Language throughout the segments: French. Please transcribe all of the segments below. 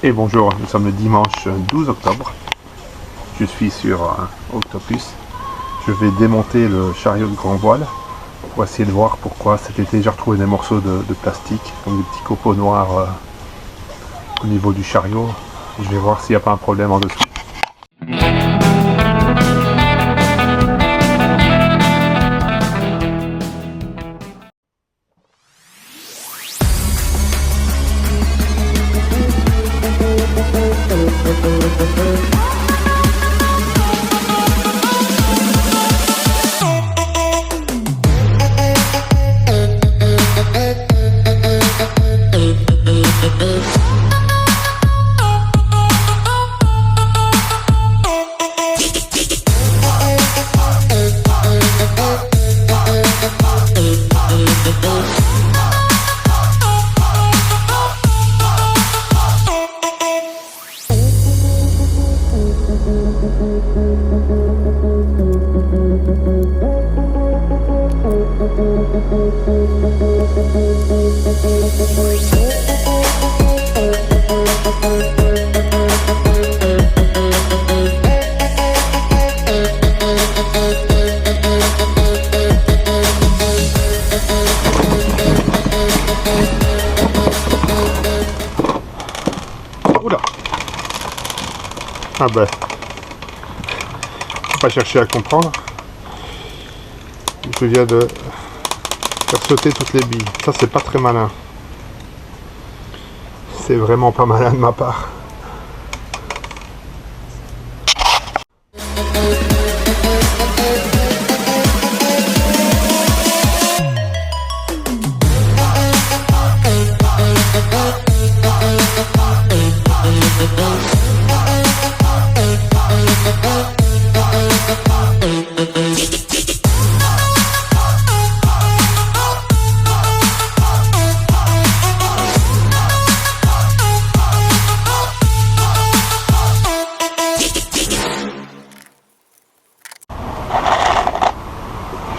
Et bonjour, nous sommes le dimanche 12 octobre. Je suis sur Octopus. Je vais démonter le chariot de grand voile pour essayer de voir pourquoi cet été j'ai retrouvé des morceaux de plastique, comme des petits copeaux noirs au niveau du chariot. Je vais voir s'il n'y a pas un problème en dessous. Oula. Ah ben, faut pas chercher à comprendre. Je viens de faire sauter toutes les billes. Ça c'est pas très malin. C'est vraiment pas malin de ma part.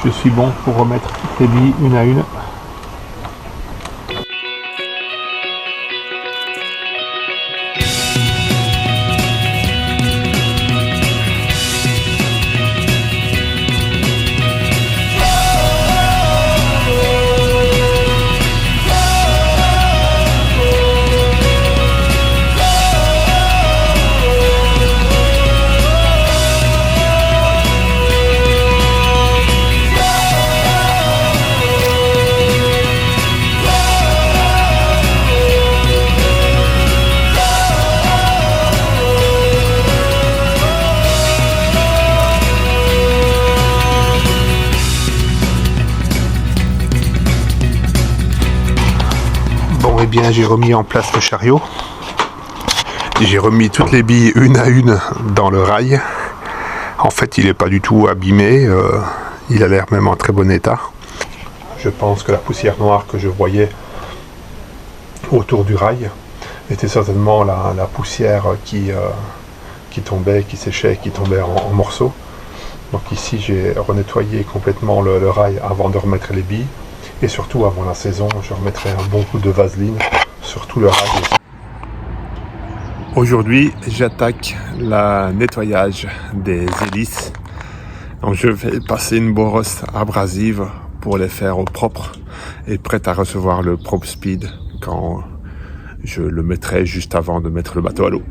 Je suis bon pour remettre les billes une à une. Eh bien, j'ai remis en place le chariot. J'ai remis toutes les billes une à une dans le rail. En fait, il n'est pas du tout abîmé. Il a l'air même en très bon état. Je pense que la poussière noire que je voyais autour du rail était certainement la poussière qui tombait, qui séchait, qui tombait en morceaux. Donc ici, j'ai renettoyé complètement le rail avant de remettre les billes. Et surtout, avant la saison, je remettrai un bon coup de vaseline sur tout le rail. Aujourd'hui, j'attaque le nettoyage des hélices. Donc, je vais passer une brosse abrasive pour les faire au propre et prête à recevoir le Prop Speed quand je le mettrai juste avant de mettre le bateau à l'eau.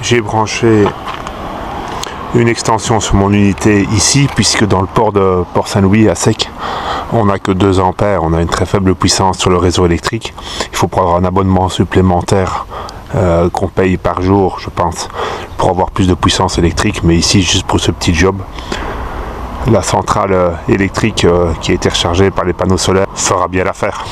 J'ai branché une extension sur mon unité ici, puisque dans le port de Port-Saint-Louis à sec, on n'a que 2 ampères, on a une très faible puissance sur le réseau électrique. Il faut prendre un abonnement supplémentaire qu'on paye par jour, je pense, pour avoir plus de puissance électrique. Mais ici, juste pour ce petit job, la centrale électrique qui a été rechargée par les panneaux solaires fera bien l'affaire.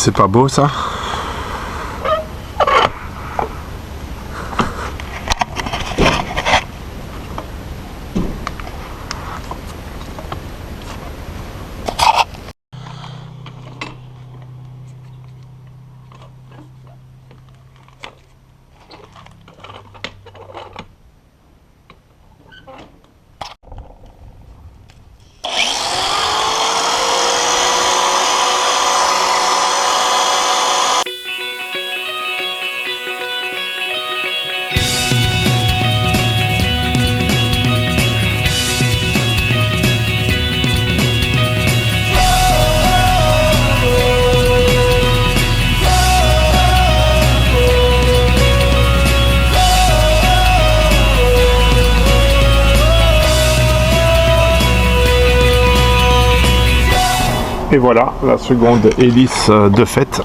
C'est pas beau ça? Et voilà la seconde hélice de fait.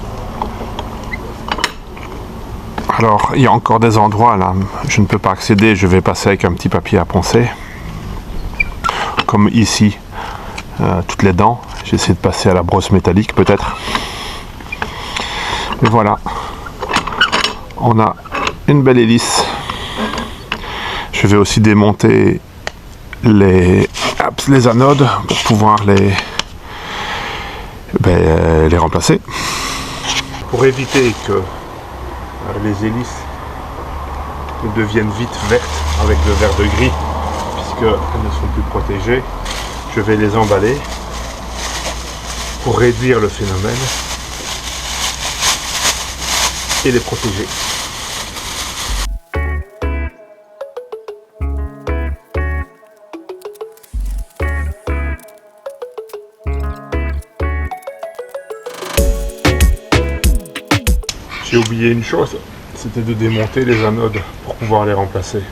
Alors il y a encore des endroits là, je ne peux pas accéder, je vais passer avec un petit papier à poncer. Comme ici, toutes les dents, j'essaie de passer à la brosse métallique peut-être. Et voilà, on a une belle hélice. Je vais aussi démonter les anodes pour pouvoir les remplacer. Pour éviter que les hélices deviennent vite vertes avec le vert de gris, puisqu'elles ne sont plus protégées, je vais les emballer pour réduire le phénomène et les protéger. J'ai oublié une chose, c'était de démonter les anodes pour pouvoir les remplacer.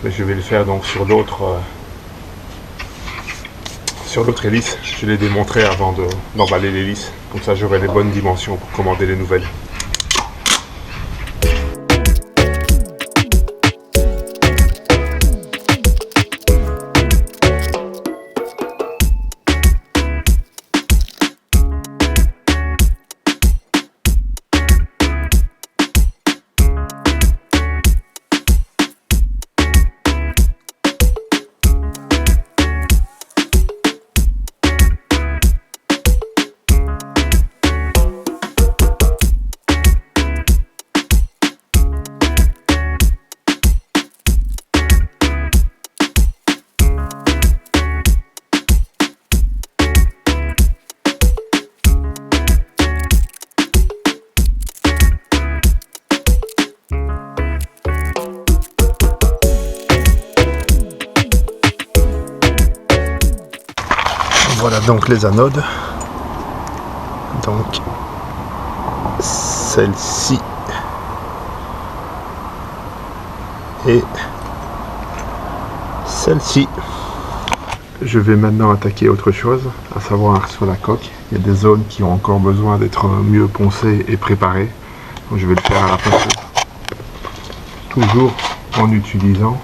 Mais je vais le faire donc sur l'autre hélice. Je les démonterai avant d'emballer l'hélice. Comme ça j'aurai les bonnes dimensions pour commander les nouvelles. Voilà donc les anodes. Donc celle-ci et celle-ci. Je vais maintenant attaquer autre chose, à savoir sur la coque. Il y a des zones qui ont encore besoin d'être mieux poncées et préparées. Donc je vais le faire à la ponceuse. Toujours en utilisant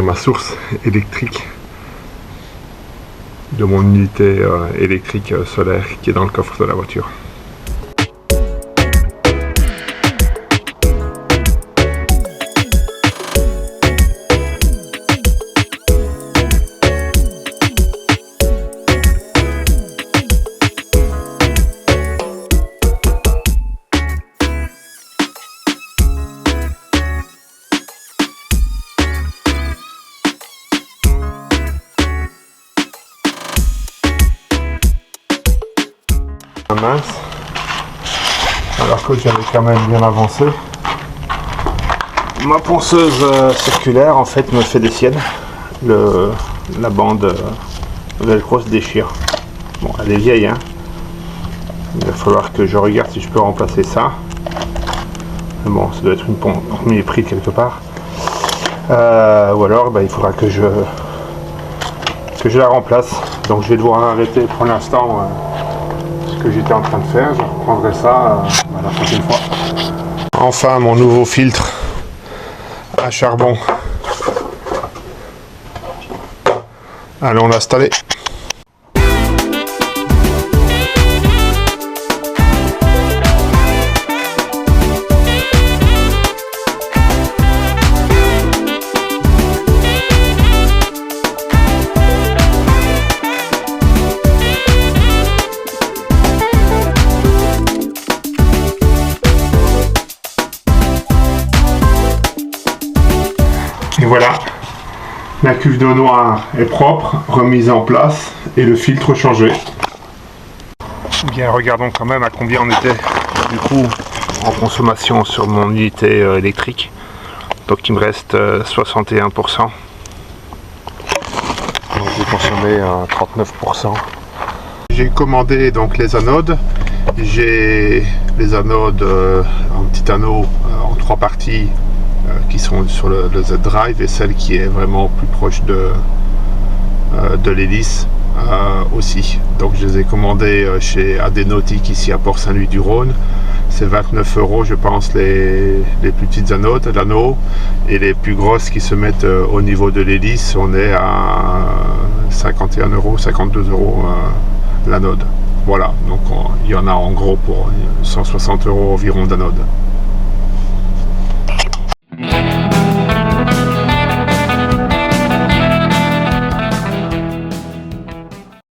ma source électrique de mon unité électrique solaire qui est dans le coffre de la voiture. Mince, alors que j'avais quand même bien avancé. Ma ponceuse circulaire en fait me fait des siennes. La bande velcro se déchire. Bon, elle est vieille, hein. Il va falloir que je regarde si je peux remplacer ça. Mais bon, ça doit être une pompe prise quelque part. Ou alors il faudra que je la remplace. Donc je vais devoir arrêter pour l'instant que j'étais en train de faire, je reprendrai ça la prochaine fois. Enfin mon nouveau filtre à charbon. Allons l'installer. Et voilà, la cuve d'eau noire est propre, remise en place et le filtre changé. Bien, regardons quand même à combien on était du coup en consommation sur mon unité électrique. Donc il me reste 61%. Donc j'ai consommé 39%. J'ai commandé donc les anodes. J'ai les anodes en petit anneau en 3 parties qui sont sur le Z-Drive et celle qui est vraiment plus proche de l'hélice aussi. Donc je les ai commandées chez Adénautique ici à Port-Saint-Louis-du-Rhône. C'est 29 € je pense les plus petites anodes, l'anneau, et les plus grosses qui se mettent au niveau de l'hélice, on est à 51 €, 52 € l'anode. Voilà, donc il y en a en gros pour 160 € environ d'anode.